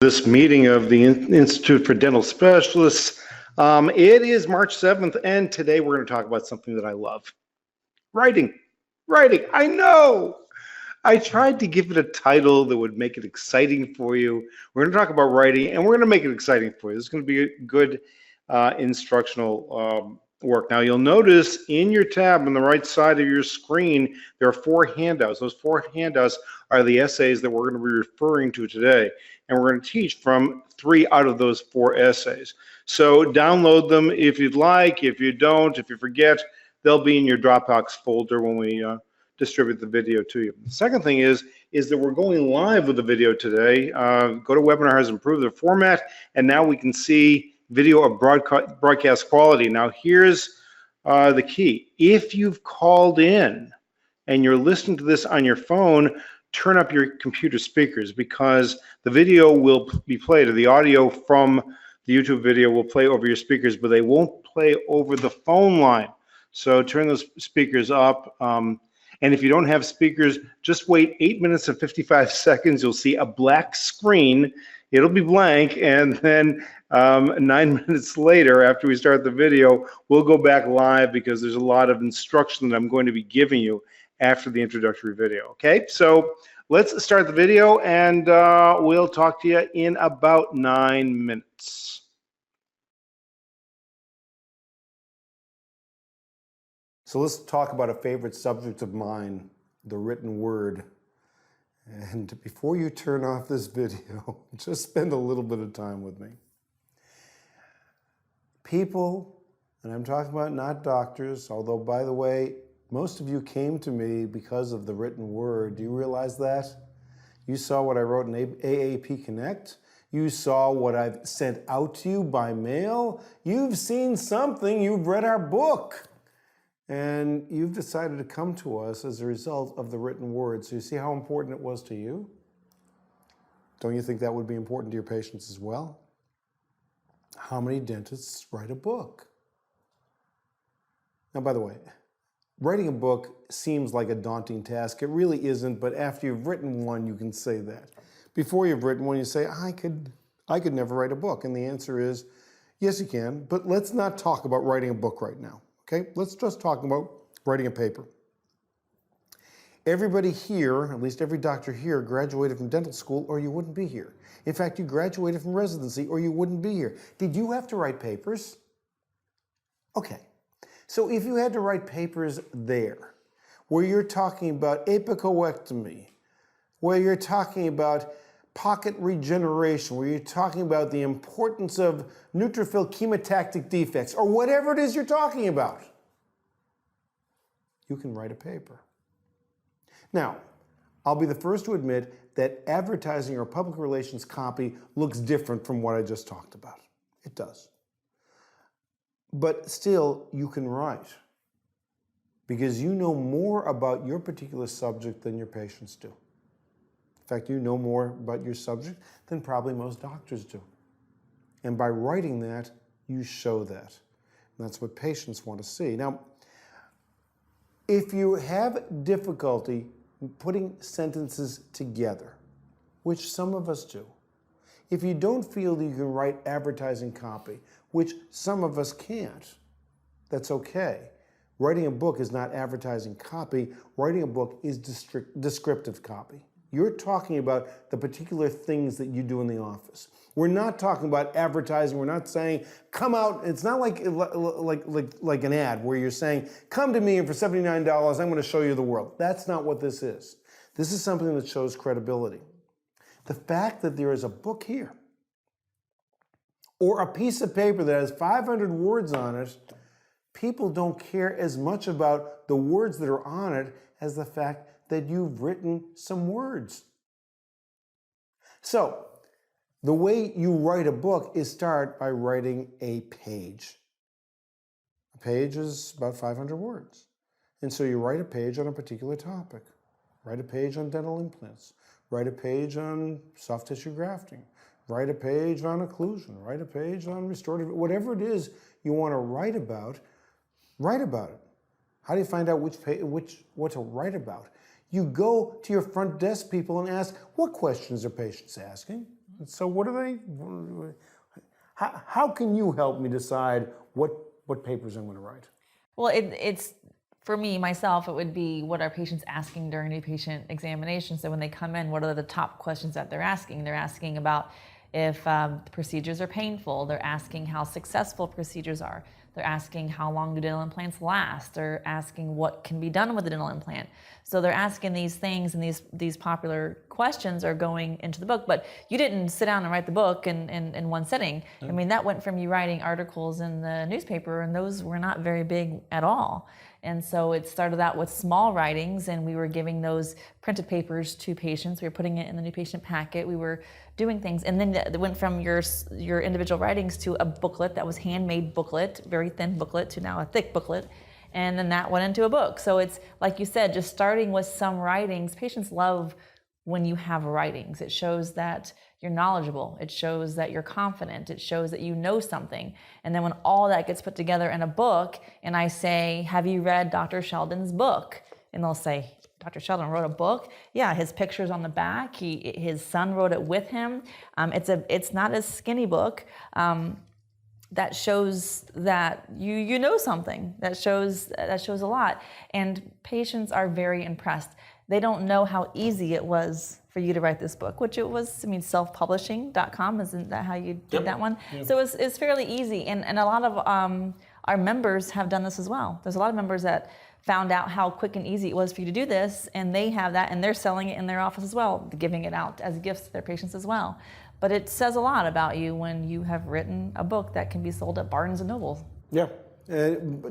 This meeting of the Institute for Dental Specialists. It is March 7th, and today we're going to talk about something that I love. Writing. I know. I tried to give it a title that would make it exciting for you. We're going to talk about writing, and we're going to make it exciting for you. This is going to be a good instructional work. Now, you'll notice in your tab on the right side of your screen, there are 4 handouts. Those 4 handouts are the essays that we're going to be referring to today. And we're going to teach from 3 out of those 4 essays. So download them if you'd like. If you don't, if you forget, they'll be in your Dropbox folder when we distribute the video to you. The second thing is that we're going live with the video today. Go to Webinar has improved the format, and now we can see video of broadcast quality. Now here's the key. If you've called in and you're listening to this on your phone, turn up your computer speakers, because the video will be played, or the audio from the YouTube video will play over your speakers, but they won't play over the phone line. So turn those speakers up. And if you don't have speakers, just wait 8 minutes and 55 seconds. You'll see a black screen. It'll be blank, and then 9 minutes later, after we start the video, we'll go back live, because there's a lot of instruction that I'm going to be giving you after the introductory video. Okay, so let's start the video, and we'll talk to you in about 9 minutes. So let's talk about a favorite subject of mine, the written word. And before you turn off this video, just spend a little bit of time with me. People, and I'm talking about not doctors, although, by the way, most of you came to me because of the written word. Do you realize that? You saw what I wrote in AAP Connect. You saw what I've sent out to you by mail. You've seen something. You've read our book. And you've decided to come to us as a result of the written word. So you see how important it was to you? Don't you think that would be important to your patients as well? How many dentists write a book? Now, by the way, writing a book seems like a daunting task. It really isn't, but after you've written one, you can say that. Before you've written one, you say, I could never write a book. And the answer is, yes, you can, but let's not talk about writing a book right now. Okay, let's just talk about writing a paper. Everybody here, at least every doctor here, graduated from dental school, or you wouldn't be here. In fact, you graduated from residency, or you wouldn't be here. Did you have to write papers? Okay, so if you had to write papers there, where you're talking about apicoectomy, where you're talking about pocket regeneration, where you're talking about the importance of neutrophil chemotactic defects, or whatever it is you're talking about, you can write a paper. Now, I'll be the first to admit that advertising or public relations copy looks different from what I just talked about. It does. But still, you can write, because you know more about your particular subject than your patients do. In fact, you know more about your subject than probably most doctors do. And by writing that, you show that. And that's what patients want to see. Now, if you have difficulty putting sentences together, which some of us do, if you don't feel that you can write advertising copy, which some of us can't, that's okay. Writing a book is not advertising copy. Writing a book is descriptive copy. You're talking about the particular things that you do in the office. We're not talking about advertising. We're not saying, come out. It's not like an ad where you're saying, come to me and for $79, I'm going to show you the world. That's not what this is. This is something that shows credibility. The fact that there is a book here, or a piece of paper that has 500 words on it, people don't care as much about the words that are on it as the fact that you've written some words. So, the way you write a book is start by writing a page. A page is about 500 words. And so you write a page on a particular topic. Write a page on dental implants. Write a page on soft tissue grafting. Write a page on occlusion. Write a page on restorative. Whatever it is you want to write about it. How do you find out what to write about? You go to your front desk people and ask, what questions are patients asking? So what do they, how can you help me decide what papers I'm going to write? Well, it's for me, myself, it would be what are patients asking during new patient examination. So when they come in, what are the top questions that they're asking? They're asking about if procedures are painful. They're asking how successful procedures are. They're asking how long do dental implants last. They're asking what can be done with a dental implant. So they're asking these things, and these popular questions are going into the book. But you didn't sit down and write the book in one sitting. I mean, that went from you writing articles in the newspaper, and those were not very big at all. And so it started out with small writings, and we were giving those printed papers to patients. We were putting it in the new patient packet. We were doing things, and then it went from your individual writings to a booklet that was handmade booklet, very thin booklet, to now a thick booklet, and then that went into a book. So it's like you said, just starting with some writings. Patients love when you have writings. It shows that you're knowledgeable. It shows that you're confident. It shows that you know something. And then when all that gets put together in a book, and I say, have you read Dr. Sheldon's book? And they'll say, Dr. Sheldon wrote a book? Yeah, his picture's on the back. His son wrote it with him. It's not a skinny book. That shows that you know something. That shows a lot. And patients are very impressed. They don't know how easy it was for you to write this book, which it was. I mean, selfpublishing.com, isn't that how you did that one? Yep. So it's fairly easy, and a lot of our members have done this as well. There's a lot of members that found out how quick and easy it was for you to do this, and they have that, and they're selling it in their office as well, giving it out as gifts to their patients as well. But it says a lot about you when you have written a book that can be sold at Barnes and Noble. Yeah.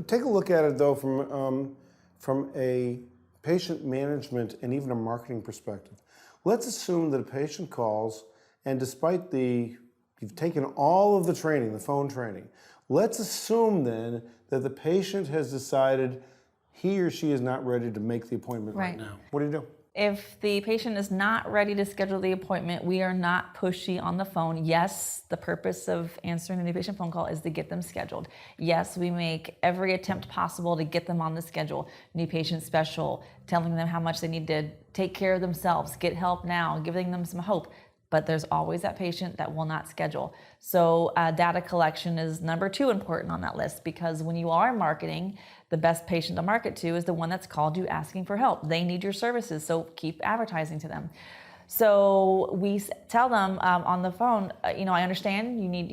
Take a look at it though from a patient management and even a marketing perspective. Let's assume that a patient calls, and despite you've taken all of the training, the phone training, let's assume then that the patient has decided he or she is not ready to make the appointment right now. What do you do? If the patient is not ready to schedule the appointment, we are not pushy on the phone. Yes, the purpose of answering the new patient phone call is to get them scheduled. Yes, we make every attempt possible to get them on the schedule. New patient special, telling them how much they need to take care of themselves, get help now, giving them some hope. But there's always that patient that will not schedule. So data collection is number 2 important on that list, because when you are marketing, the best patient to market to is the one that's called you asking for help. They need your services, so keep advertising to them. So we tell them on the phone, I understand you need,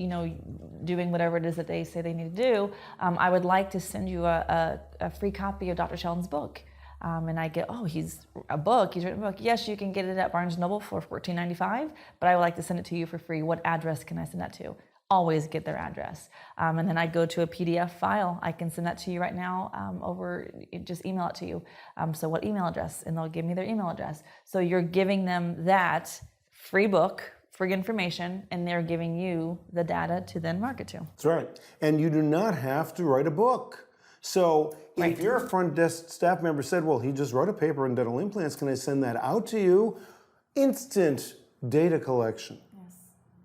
doing whatever it is that they say they need to do. I would like to send you a free copy of Dr. Sheldon's book. And I get, he's written a book. Yes, you can get it at Barnes & Noble for $14.95, but I would like to send it to you for free. What address can I send that to? Always get their address. And then I go to a PDF file. I can send that to you right now just email it to you. So what email address? And they'll give me their email address. So you're giving them that free book, free information, and they're giving you the data to then market to. That's right. And you do not have to write a book. So if your front desk staff member said, well, he just wrote a paper on dental implants, can I send that out to you? Instant data collection. Yes.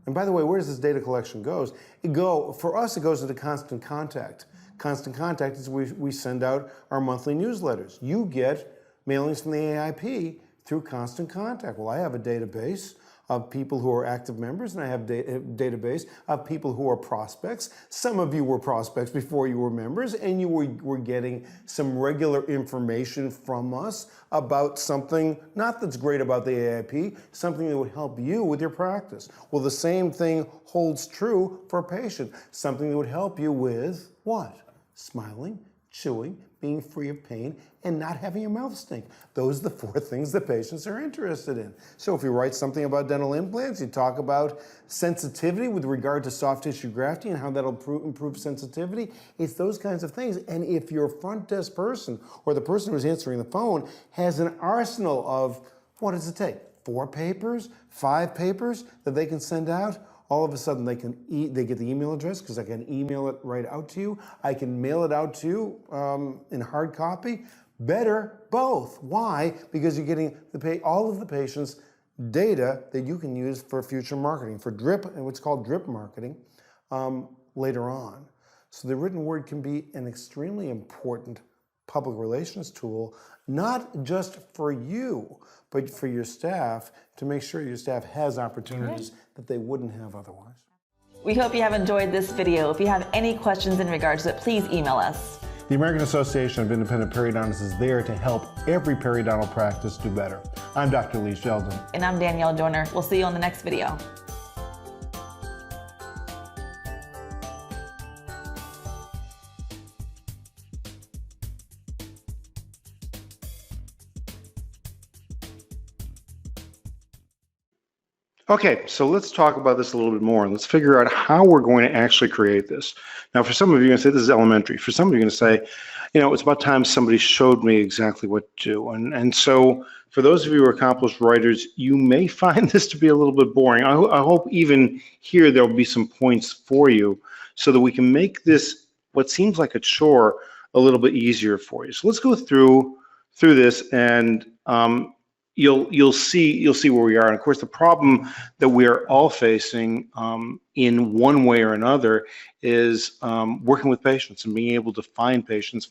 And by the way, where does this data collection go? For us, it goes into Constant Contact. Constant Contact is we send out our monthly newsletters. You get mailings from the AIP through Constant Contact. Well, I have a database of people who are active members, and I have a database of people who are prospects. Some of you were prospects before you were members, and you were getting some regular information from us about something, not that's great about the AIP, something that would help you with your practice. Well, the same thing holds true for a patient. Something that would help you with what? Smiling, chewing, being free of pain, and not having your mouth stink. Those are the 4 things that patients are interested in. So if you write something about dental implants, you talk about sensitivity with regard to soft tissue grafting and how that'll improve sensitivity. It's those kinds of things. And if your front desk person or the person who's answering the phone has an arsenal of, what does it take? 4 papers, 5 papers that they can send out, all of a sudden they get the email address because I can email it right out to you. I can mail it out to you in hard copy. Better both. Why? Because you're getting all of the patient's data that you can use for future marketing, for drip, and what's called drip marketing later on. So the written word can be an extremely important public relations tool, not just for you, but for your staff, to make sure your staff has opportunities that they wouldn't have otherwise. We hope you have enjoyed this video. If you have any questions in regards to it, please email us. The American Association of Independent Periodontists is there to help every periodontal practice do better. I'm Dr. Lee Sheldon. And I'm Danielle Joyner. We'll see you on the next video. Okay, so let's talk about this a little bit more. Let's figure out how we're going to actually create this. Now, for some of you, you're going to say this is elementary. For some of you, you're going to say, you know, it's about time somebody showed me exactly what to do. And so for those of you who are accomplished writers, you may find this to be a little bit boring. I hope even here there'll be some points for you so that we can make this, what seems like a chore, a little bit easier for you. So let's go through this, and you'll see where we are. And of course, the problem that we are all facing in one way or another is working with patients and being able to find patients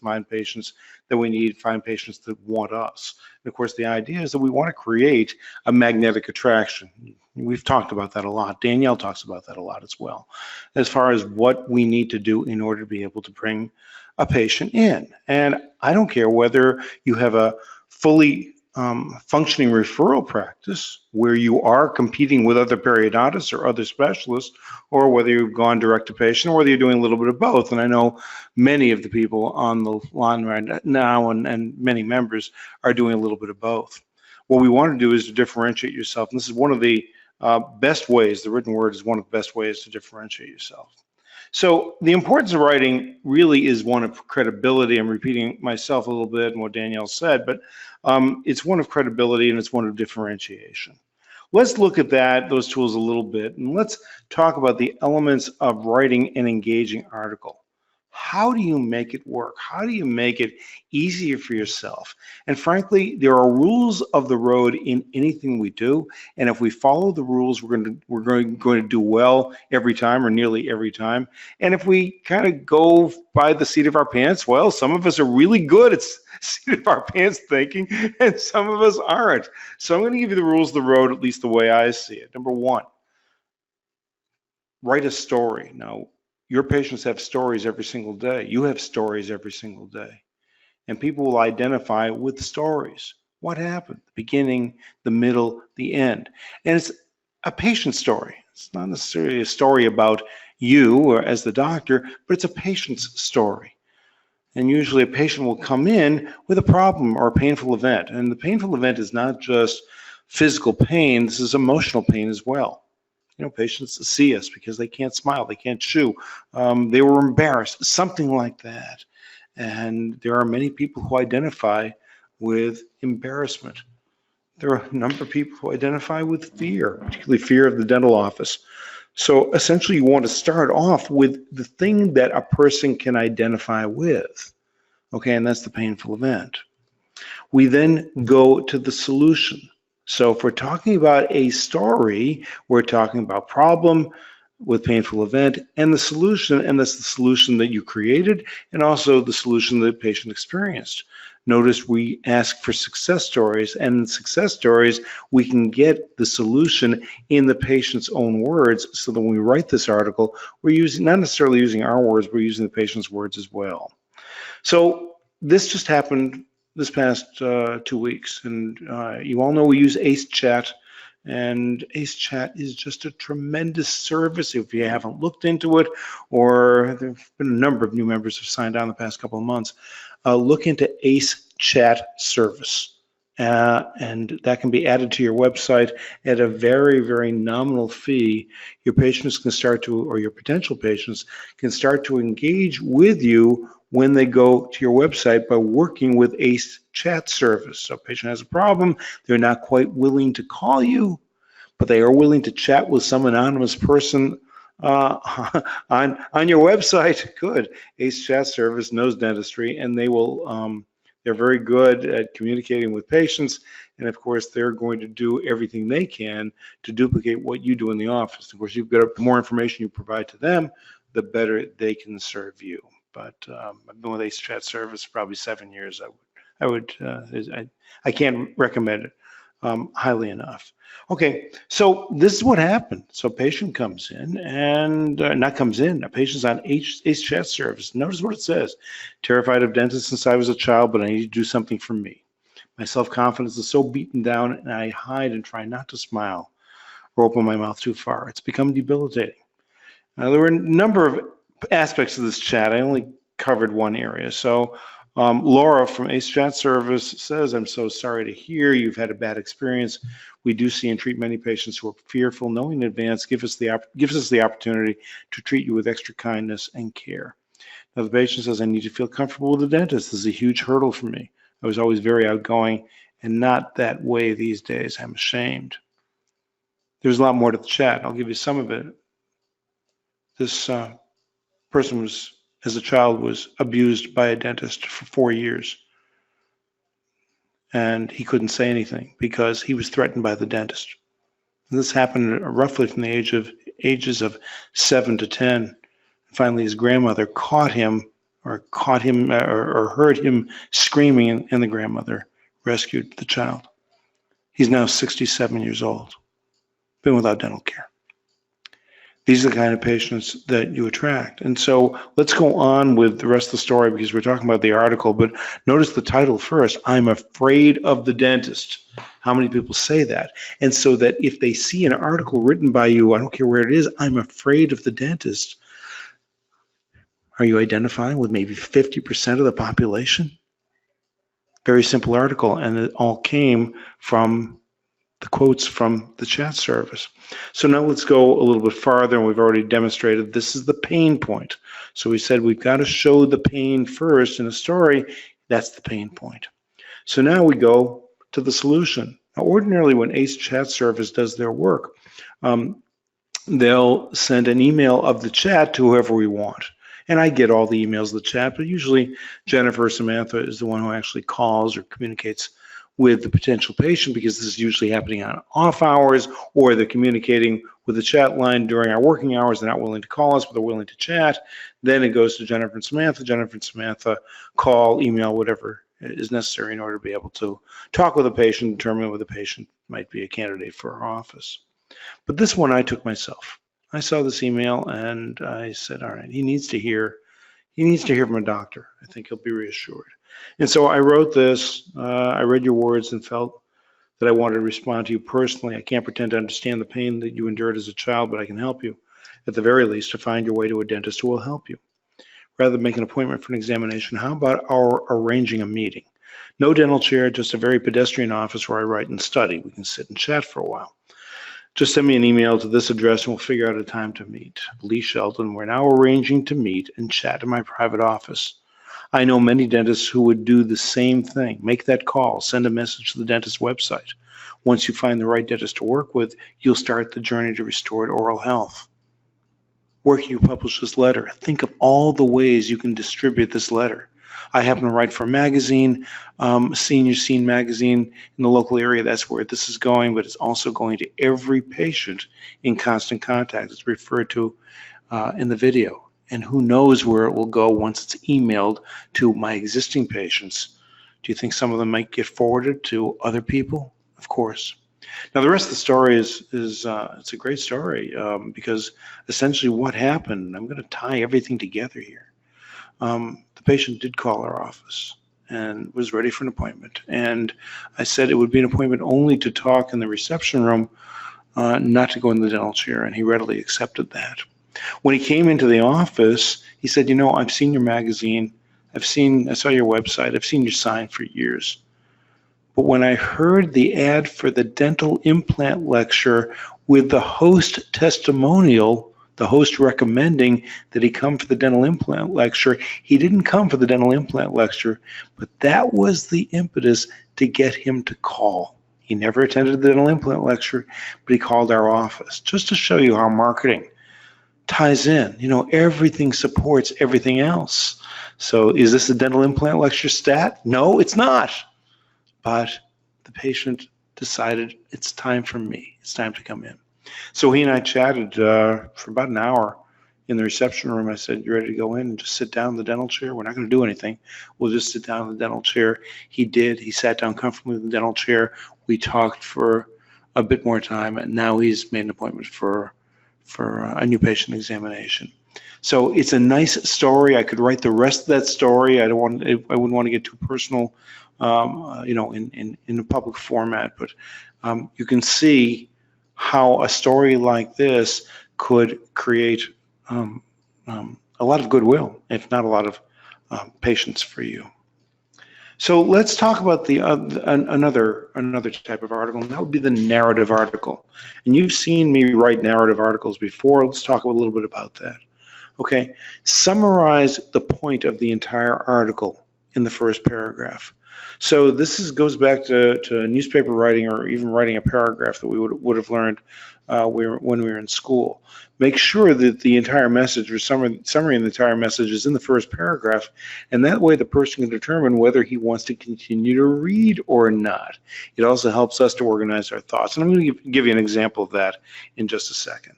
that we need, find patients that want us. And of course, the idea is that we want to create a magnetic attraction. We've talked about that a lot. Danielle talks about that a lot as well, as far as what we need to do in order to be able to bring a patient in. And I don't care whether you have a fully functioning referral practice where you are competing with other periodontists or other specialists, or whether you've gone direct to patient, or whether you're doing a little bit of both. And I know many of the people on the line right now and many members are doing a little bit of both. What we want to do is to differentiate yourself. And this is one of the best ways, the written word is one of the best ways to differentiate yourself. So the importance of writing really is one of credibility. I'm repeating myself a little bit and what Danielle said, but it's one of credibility and it's one of differentiation. Let's look at those tools a little bit, and let's talk about the elements of writing an engaging article. How do you make it work? How do you make it easier for yourself? And frankly, there are rules of the road in anything we do. And if we follow the rules, we're going to do well every time, or nearly every time. And if we kind of go by the seat of our pants, well, some of us are really good at seat of our pants thinking, and some of us aren't. So I'm going to give you the rules of the road, at least the way I see it. Number one, write a story. Now, your patients have stories every single day. You have stories every single day. And people will identify with the stories. What happened? The beginning, the middle, the end. And it's a patient story. It's not necessarily a story about you or as the doctor, but it's a patient's story. And usually a patient will come in with a problem or a painful event. And the painful event is not just physical pain, this is emotional pain as well. You know, patients see us because they can't smile, they can't chew, they were embarrassed, something like that. And there are many people who identify with embarrassment. There are a number of people who identify with fear, particularly fear of the dental office. So essentially you want to start off with the thing that a person can identify with, okay, and that's the painful event. We then go to the solution. So if we're talking about a story, we're talking about problem with painful event and the solution, and that's the solution that you created and also the solution that the patient experienced. Notice we ask for success stories, and in success stories, we can get the solution in the patient's own words, so that when we write this article, we're not necessarily using our words, we're using the patient's words as well. So this just happened this past 2 weeks, and you all know we use Ace Chat, and Ace Chat is just a tremendous service. If you haven't looked into it, or there have been a number of new members who signed on the past couple of months, look into Ace Chat service, and that can be added to your website at a very, very nominal fee. Your patients can start to, or your potential patients can start to engage with you when they go to your website by working with Ace Chat service. So a patient has a problem, they're not quite willing to call you, but they are willing to chat with some anonymous person on your website. Good. Ace Chat service knows dentistry, and they will, they're very good at communicating with patients, and of course they're going to do everything they can to duplicate what you do in the office. Of course, you've got the more information you provide to them, the better they can serve you. but I've been with Ace Chat Service for probably 7 years. I can't recommend it highly enough. Okay, so this is what happened. So a patient comes in and a patient's on Ace Chat Service. Notice what it says. Terrified of dentists since I was a child, but I need to do something for me. My self-confidence is so beaten down and I hide and try not to smile or open my mouth too far. It's become debilitating. Now, there were a number of aspects of this chat. I only covered one area. So Laura from Ace Chat Service says, I'm so sorry to hear you've had a bad experience. We do see and treat many patients who are fearful. Knowing in advance gives us the opportunity to treat you with extra kindness and care. Now the patient says, I need to feel comfortable with the dentist. This is a huge hurdle for me. I was always very outgoing and not that way these days. I'm ashamed. There's a lot more to the chat. I'll give you some of it. This person was, as a child, was abused by a dentist for 4 years. And he couldn't say anything because he was threatened by the dentist. And this happened roughly from the ages of 7 to 10. Finally, his grandmother caught him or heard him screaming, and the grandmother rescued the child. He's now 67 years old, been without dental care. These are the kind of patients that you attract. And so let's go on with the rest of the story because we're talking about the article, but notice the title first, I'm afraid of the dentist. How many people say that? And so that if they see an article written by you, I don't care where it is, I'm afraid of the dentist, are you identifying with maybe 50% of the population? Very simple article, and it all came from the quotes from the chat service. So now let's go a little bit farther, and we've already demonstrated this is the pain point. So we said we've got to show the pain first in a story. That's the pain point. So now we go to the solution. Now, ordinarily when Ace Chat Service does their work, they'll send an email of the chat to whoever we want. And I get all the emails of the chat, but usually Jennifer or Samantha is the one who actually calls or communicates with the potential patient because this is usually happening on off hours, or they're communicating with the chat line during our working hours. They're not willing to call us, but they're willing to chat. Then it goes to Jennifer and Samantha. Jennifer and Samantha call, email, whatever is necessary in order to be able to talk with the patient, determine whether the patient might be a candidate for our office. But this one I took myself. I saw this email and I said, all right, he needs to hear from a doctor. I think he'll be reassured. And so I wrote this, I read your words and felt that I wanted to respond to you personally. I can't pretend to understand the pain that you endured as a child, but I can help you, at the very least, to find your way to a dentist who will help you. Rather than make an appointment for an examination, how about arranging a meeting? No dental chair, just a very pedestrian office where I write and study. We can sit and chat for a while. Just send me an email to this address and we'll figure out a time to meet. Lee Shelton, we're now arranging to meet and chat in my private office. I know many dentists who would do the same thing. Make that call, send a message to the dentist's website. Once you find the right dentist to work with, you'll start the journey to restored oral health. Where can you publish this letter? Think of all the ways you can distribute this letter. I happen to write for a magazine, Senior Scene magazine in the local area. That's where this is going, but it's also going to every patient in constant contact. It's referred to in the video. And who knows where it will go once it's emailed to my existing patients. Do you think some of them might get forwarded to other people? Of course. Now, the rest of the story is it's a great story because essentially what happened, I'm going to tie everything together here. The patient did call our office and was ready for an appointment. And I said it would be an appointment only to talk in the reception room, not to go in the dental chair, and he readily accepted that. When he came into the office, he said, you know, I've seen your magazine, I saw your website, I've seen your sign for years. But when I heard the ad for the dental implant lecture with the host testimonial, the host recommending that he come for the dental implant lecture, he didn't come for the dental implant lecture, but that was the impetus to get him to call. He never attended the dental implant lecture, but he called our office just to show you how marketing ties in. You know, everything supports everything else. So is this a dental implant lecture stat? No, it's not. But the patient decided it's time for me. It's time to come in. So he and I chatted for about an hour, in the reception room. I said, "You ready to go in and just sit down in the dental chair? We're not going to do anything. We'll just sit down in the dental chair." He did. He sat down comfortably in the dental chair. We talked for a bit more time, and now he's made an appointment for a new patient examination. So it's a nice story. I could write the rest of that story. I wouldn't want to get too personal, in a public format, but you can see how a story like this could create a lot of goodwill, if not a lot of patience for you. So let's talk about the another type of article, and that would be the narrative article. And you've seen me write narrative articles before. Let's talk a little bit about that. Okay, summarize the point of the entire article in the first paragraph. So this goes back to newspaper writing, or even writing a paragraph that we would have learned when we were in school. Make sure that the entire message, or summary of the entire message, is in the first paragraph, and that way the person can determine whether he wants to continue to read or not. It also helps us to organize our thoughts, and I'm going to give you an example of that in just a second.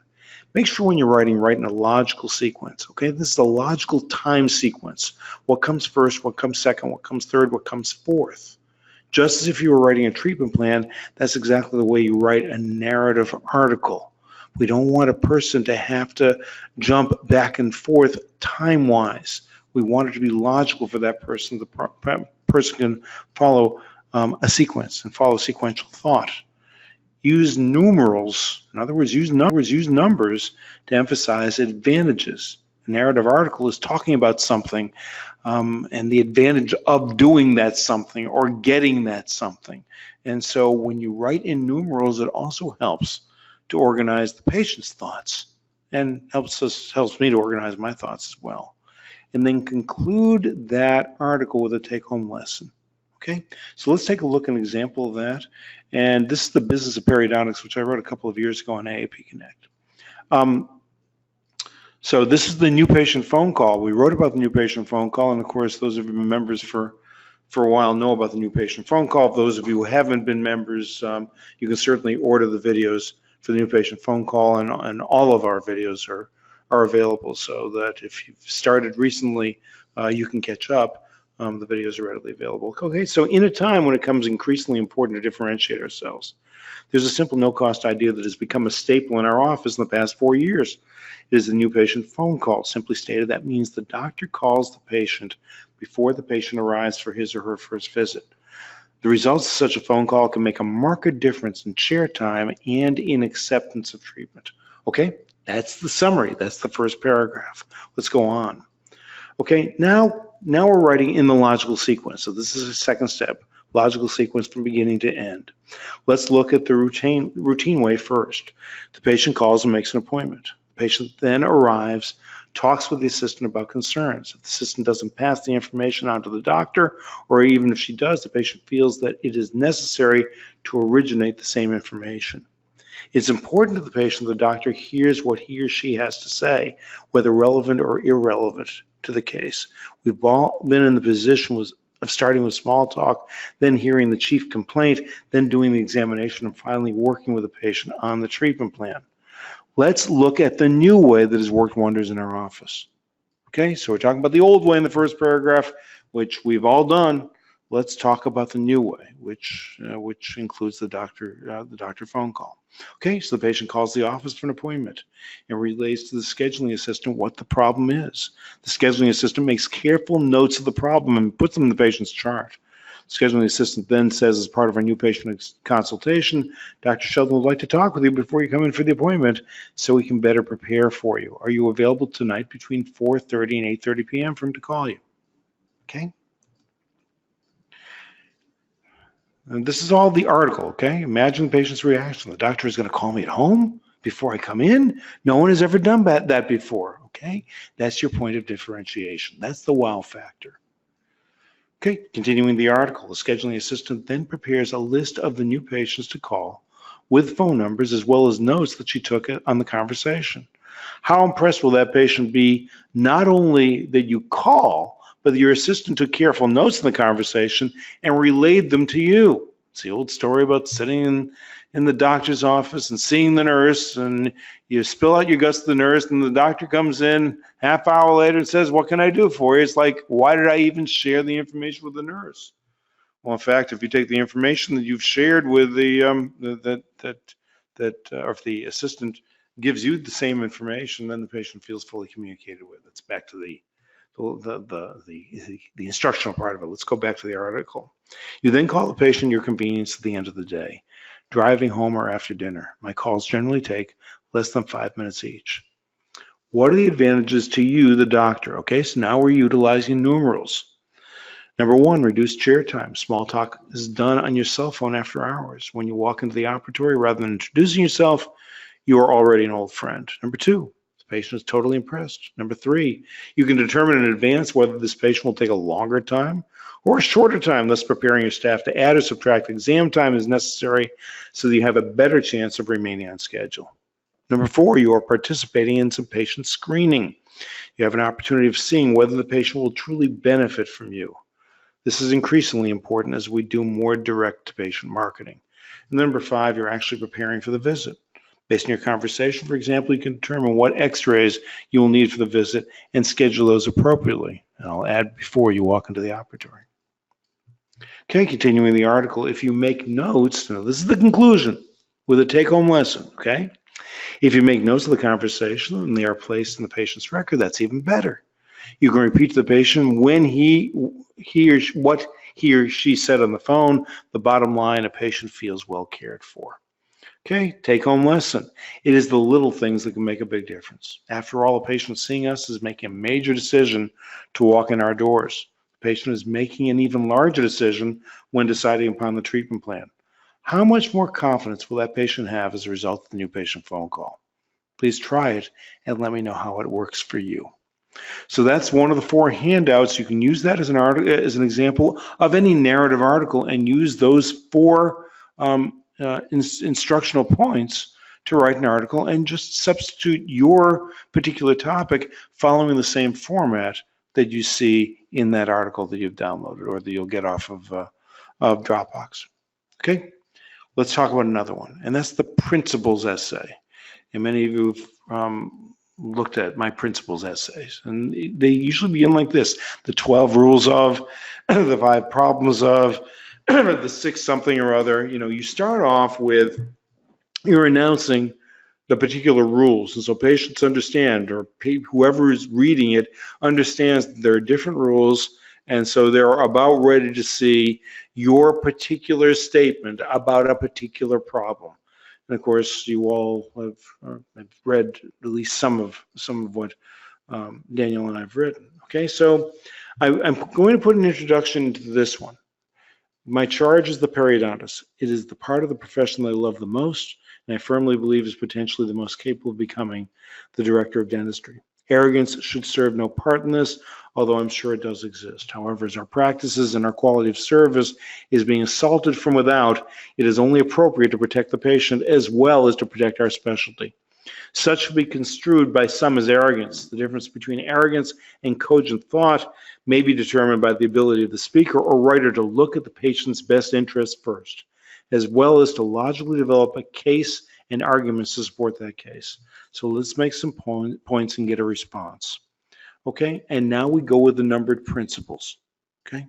Make sure when you're writing, write in a logical sequence, okay? This is a logical time sequence. What comes first, what comes second, what comes third, what comes fourth. Just as if you were writing a treatment plan, that's exactly the way you write a narrative article. We don't want a person to have to jump back and forth time-wise. We want it to be logical for that person. The person can follow a sequence and follow sequential thought. Use numerals, in other words, use numbers to emphasize advantages. A narrative article is talking about something and the advantage of doing that something or getting that something. And so when you write in numerals, it also helps to organize the patient's thoughts, and helps me to organize my thoughts as well. And then conclude that article with a take-home lesson. Okay, so let's take a look at an example of that. And this is the Business of Periodontics, which I wrote a couple of years ago on AAP Connect. So this is the new patient phone call. We wrote about the new patient phone call, and of course, those of you members for a while know about the new patient phone call. Those of you who haven't been members, you can certainly order the videos for the new patient phone call, and all of our videos are available, so that if you've started recently, you can catch up. The videos are readily available. Okay, so in a time when it becomes increasingly important to differentiate ourselves, there's a simple no-cost idea that has become a staple in our office in the past 4 years. It is the new patient phone call. Simply stated, that means the doctor calls the patient before the patient arrives for his or her first visit. The results of such a phone call can make a marked difference in chair time and in acceptance of treatment. Okay, that's the summary. That's the first paragraph. Let's go on. Okay, now we're writing in the logical sequence. So this is a second step, logical sequence from beginning to end. Let's look at the routine way first. The patient calls and makes an appointment. The patient then arrives, talks with the assistant about concerns. If the assistant doesn't pass the information on to the doctor, or even if she does, the patient feels that it is necessary to originate the same information. It's important to the patient the doctor hears what he or she has to say, whether relevant or irrelevant to the case. We've all been in the position of starting with small talk, then hearing the chief complaint, then doing the examination, and finally working with the patient on the treatment plan. Let's look at the new way that has worked wonders in our office. Okay, so we're talking about the old way in the first paragraph, which we've all done. Let's talk about the new way, which includes the doctor phone call. Okay, so the patient calls the office for an appointment and relays to the scheduling assistant what the problem is. The scheduling assistant makes careful notes of the problem and puts them in the patient's chart. The scheduling assistant then says, as part of our new patient consultation, Dr. Sheldon would like to talk with you before you come in for the appointment so we can better prepare for you. Are you available tonight between 4:30 and 8:30 p.m. for him to call you? Okay. And this is all the article, okay? Imagine the patient's reaction. The doctor is going to call me at home before I come in? No one has ever done that before, okay? That's your point of differentiation. That's the wow factor. Okay, continuing the article, the scheduling assistant then prepares a list of the new patients to call with phone numbers as well as notes that she took on the conversation. How impressed will that patient be, not only that you call, but your assistant took careful notes in the conversation and relayed them to you? It's the old story about sitting in the doctor's office and seeing the nurse, and you spill out your guts to the nurse, and the doctor comes in half hour later and says, "What can I do for you?" It's like, why did I even share the information with the nurse? Well, in fact, if you take the information that you've shared with the or if the assistant gives you the same information, then the patient feels fully communicated with. It's back to the instructional part of it. Let's go back to the article. You then call the patient your convenience at the end of the day, driving home or after dinner. My calls generally take less than 5 minutes each. What are the advantages to you, the doctor? Okay, so now we're utilizing numerals. Number one, reduce chair time. Small talk is done on your cell phone after hours. When you walk into the operatory, rather than introducing yourself, you are already an old friend. Number two, the patient is totally impressed. Number three, you can determine in advance whether this patient will take a longer time or a shorter time, thus preparing your staff to add or subtract exam time as necessary so that you have a better chance of remaining on schedule. Number four, you are participating in some patient screening. You have an opportunity of seeing whether the patient will truly benefit from you. This is increasingly important as we do more direct-to-patient marketing. And number five, you're actually preparing for the visit. Based on your conversation, for example, you can determine what x-rays you will need for the visit and schedule those appropriately. And I'll add before you walk into the operatory. Okay, continuing the article, if you make notes, now this is the conclusion with a take-home lesson, okay? If you make notes of the conversation and they are placed in the patient's record, that's even better. You can repeat to the patient when what he or she said on the phone. The bottom line, a patient feels well cared for. Okay, take-home lesson. It is the little things that can make a big difference. After all, a patient seeing us is making a major decision to walk in our doors. The patient is making an even larger decision when deciding upon the treatment plan. How much more confidence will that patient have as a result of the new patient phone call? Please try it and let me know how it works for you. So that's one of the 4 handouts. You can use that as an example of any narrative article and use those 4 instructional points to write an article and just substitute your particular topic following the same format that you see in that article that you've downloaded or that you'll get off of Dropbox. Okay, let's talk about another one, and that's the principles essay. And many of you have looked at my principles essays, and they usually begin like this: the 12 rules of, the 5 problems of, the 6 something or other. You know, you start off with, you're announcing the particular rules, and so patients understand, or whoever is reading it understands that there are different rules, and so they're about ready to see your particular statement about a particular problem. And of course, you all have read at least some of what Daniel and I've written. Okay, so I'm going to put an introduction to this one. My charge is the periodontist. It is the part of the profession that I love the most, and I firmly believe is potentially the most capable of becoming the director of dentistry. Arrogance should serve no part in this, although I'm sure it does exist. However, as our practices and our quality of service is being assaulted from without, it is only appropriate to protect the patient as well as to protect our specialty. Such will be construed by some as arrogance. The difference between arrogance and cogent thought may be determined by the ability of the speaker or writer to look at the patient's best interest first, as well as to logically develop a case and arguments to support that case. So let's make some points and get a response. Okay, and now we go with the numbered principles. Okay,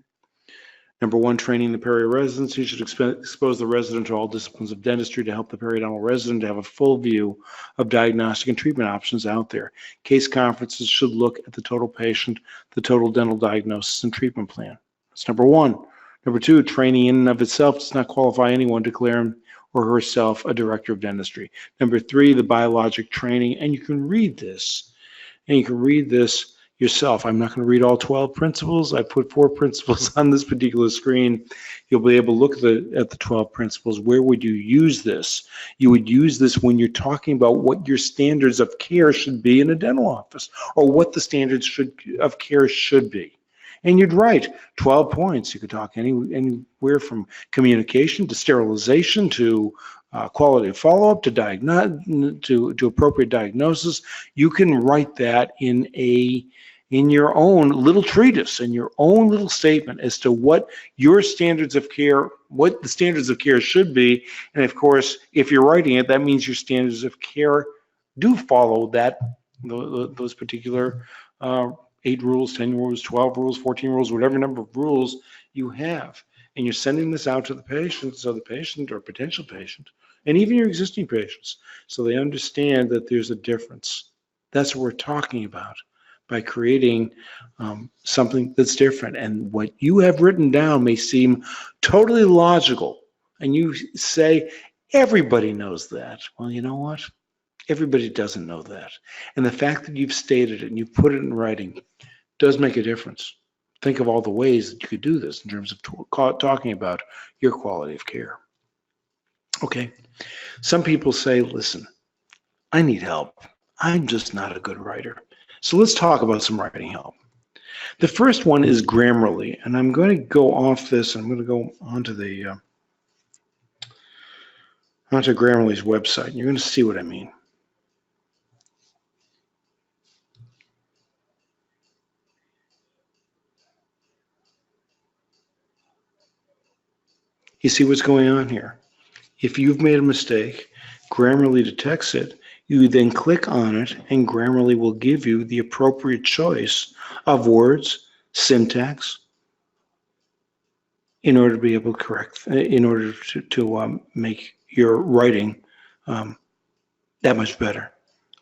number 1, training the peri residents. You should expose the resident to all disciplines of dentistry to help the periodontal resident to have a full view of diagnostic and treatment options out there. Case conferences should look at the total patient, the total dental diagnosis and treatment plan. That's number 1. Number 2, training in and of itself does not qualify anyone to declare him or herself a director of dentistry. Number 3, the biologic training, and you can read this, yourself. I'm not going to read all 12 principles. I put 4 principles on this particular screen. You'll be able to look at the 12 principles. Where would you use this? You would use this when you're talking about what your standards of care should be in a dental office, or what the standards of care should be. And you'd write 12 points. You could talk anywhere from communication to sterilization to quality of follow-up to appropriate diagnosis. You can write that in a in your own little treatise, in your own little statement as to what your standards of care, what the standards of care should be. And of course, if you're writing it, that means your standards of care do follow that, those particular 8 rules, 10 rules, 12 rules, 14 rules, whatever number of rules you have. And you're sending this out to the patient, so the patient or potential patient, and even your existing patients, so they understand that there's a difference. That's what we're talking about by creating something that's different. And what you have written down may seem totally logical, and you say, everybody knows that. Well, you know what? Everybody doesn't know that. And the fact that you've stated it and you've put it in writing does make a difference. Think of all the ways that you could do this in terms of talking about your quality of care. Okay, some people say, listen, I need help. I'm just not a good writer. So let's talk about some writing help. The first one is Grammarly, and I'm going to go off this. I'm going to go onto onto Grammarly's website, and you're going to see what I mean. You see what's going on here? If you've made a mistake, Grammarly detects it. You then click on it, and Grammarly will give you the appropriate choice of words, syntax, in order to be able to correct, in order to make your writing that much better.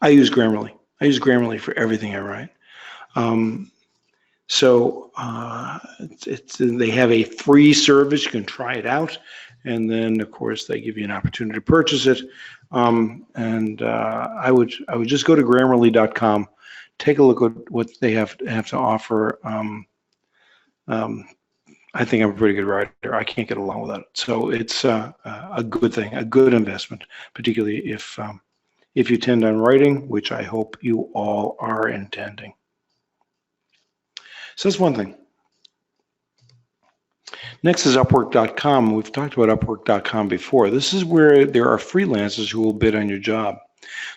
I use Grammarly. I use Grammarly for everything I write. They have a free service. You can try it out. And then, of course, they give you an opportunity to purchase it. I would just go to Grammarly.com, take a look at what they have to offer. I think I'm a pretty good writer. I can't get along without it. So it's a good thing, a good investment, particularly if you intend on writing, which I hope you all are intending. So that's one thing. Next is Upwork.com. We've talked about Upwork.com before. This is where there are freelancers who will bid on your job.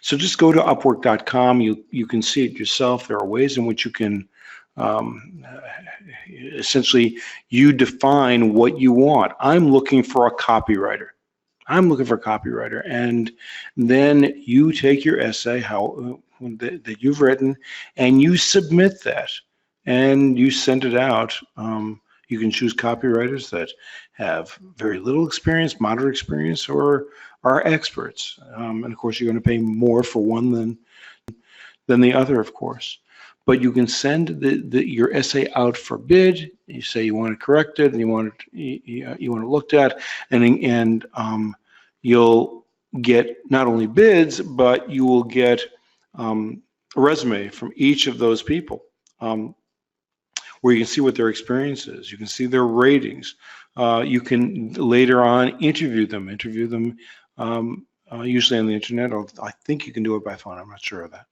So just go to Upwork.com. You can see it yourself. There are ways in which you can essentially you define what you want. I'm looking for a copywriter. And then you take your essay that you've written and you submit that and you send it out. You can choose copywriters that have very little experience, moderate experience, or are experts. And of course, you're going to pay more for one than the other, of course. But you can send your essay out for bid. You say you want it corrected and you want it looked at, and you'll get not only bids, but you will get a resume from each of those people. Where you can see what their experience is. You can see their ratings. You can later on interview them usually on the internet. I think you can do it by phone. I'm not sure of that.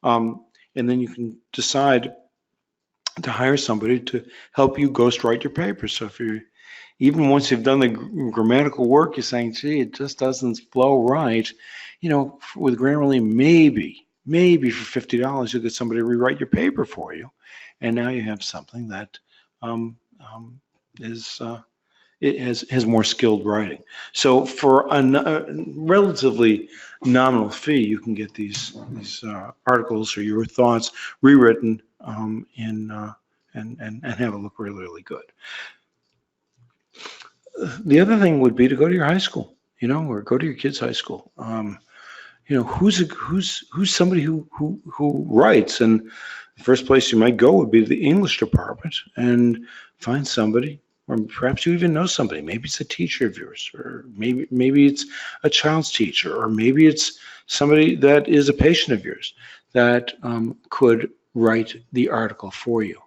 And then you can decide to hire somebody to help you ghostwrite your paper. So even once you've done the grammatical work, you're saying, gee, it just doesn't flow right. With Grammarly, maybe for $50, you'll get somebody to rewrite your paper for you. And now you have something that has more skilled writing. So for a relatively nominal fee, you can get these articles or your thoughts rewritten and have it look really, really good. The other thing would be to go to your high school, or go to your kid's high school. Who's somebody who writes, and the first place you might go would be the English department and find somebody, or perhaps you even know somebody. Maybe it's a teacher of yours, or maybe it's a child's teacher, or maybe it's somebody that is a patient of yours that could write the article for you.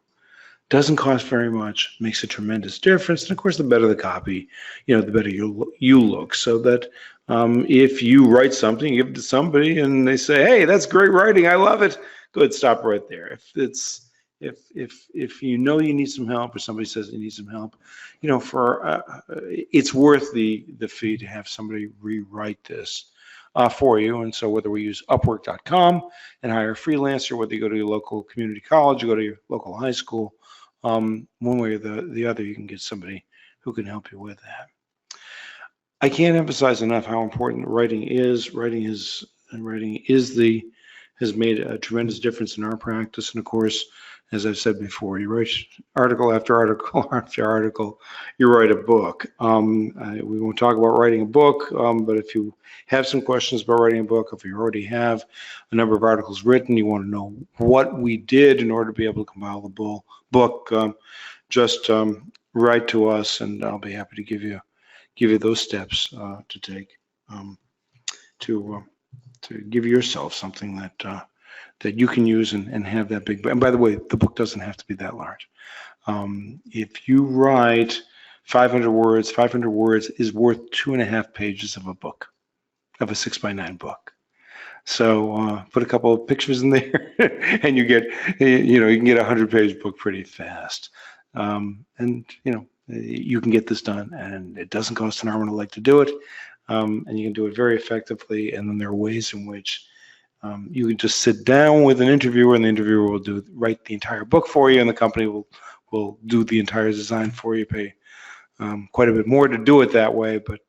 Doesn't cost very much, makes a tremendous difference. And of course, the better the copy, the better you look. So that if you write something, you give it to somebody and they say, hey, that's great writing, I love it. Good, stop right there. If you need some help, or somebody says you need some help, it's worth the fee to have somebody rewrite this. for you. And so whether we use Upwork.com and hire a freelancer, whether you go to your local community college, you go to your local high school, one way or the other, you can get somebody who can help you with that. I can't emphasize enough how important writing is. Writing has made a tremendous difference in our practice. And of course, as I've said before, you write article after article after article, you write a book. We won't talk about writing a book, but if you have some questions about writing a book, if you already have a number of articles written, you want to know what we did in order to be able to compile the book, just write to us, and I'll be happy to give you those steps to take to give yourself something that you can use and have that big. And by the way, the book doesn't have to be that large. If you write 500 words is worth 2.5 pages of a book, of a 6x9 book. So put a couple of pictures in there, and you can get a 100-page book pretty fast. And you can get this done, and it doesn't cost an arm and a leg to do it. And you can do it very effectively. And then there are ways in which you can just sit down with an interviewer, and the interviewer will write the entire book for you, and the company will do the entire design for you. Pay quite a bit more to do it that way, but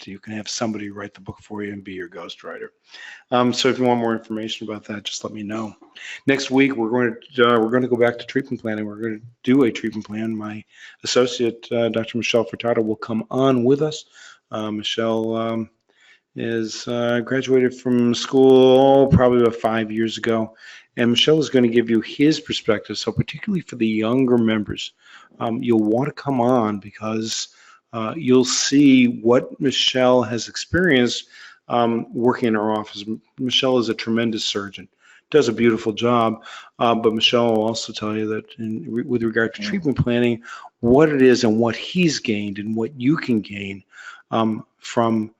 you can have somebody write the book for you and be your ghostwriter. So if you want more information about that, just let me know. Next week we're going to go back to treatment planning. We're going to do a treatment plan. My associate, Dr. Michelle Furtado, will come on with us. Michelle is graduated from school probably about 5 years ago, and Michelle is going to give you his perspective. So particularly for the younger members, you'll want to come on because you'll see what Michelle has experienced working in her office. Michelle is a tremendous surgeon, does a beautiful job, but Michelle will also tell you that with regard to treatment planning, what it is and what he's gained and what you can gain from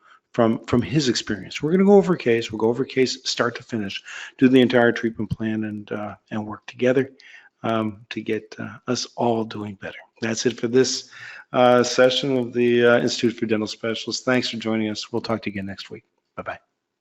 his experience. We're going to go over a case. We'll go over a case start to finish, do the entire treatment plan, and work together to get us all doing better. That's it for this session of the Institute for Dental Specialists. Thanks for joining us. We'll talk to you again next week. Bye-bye.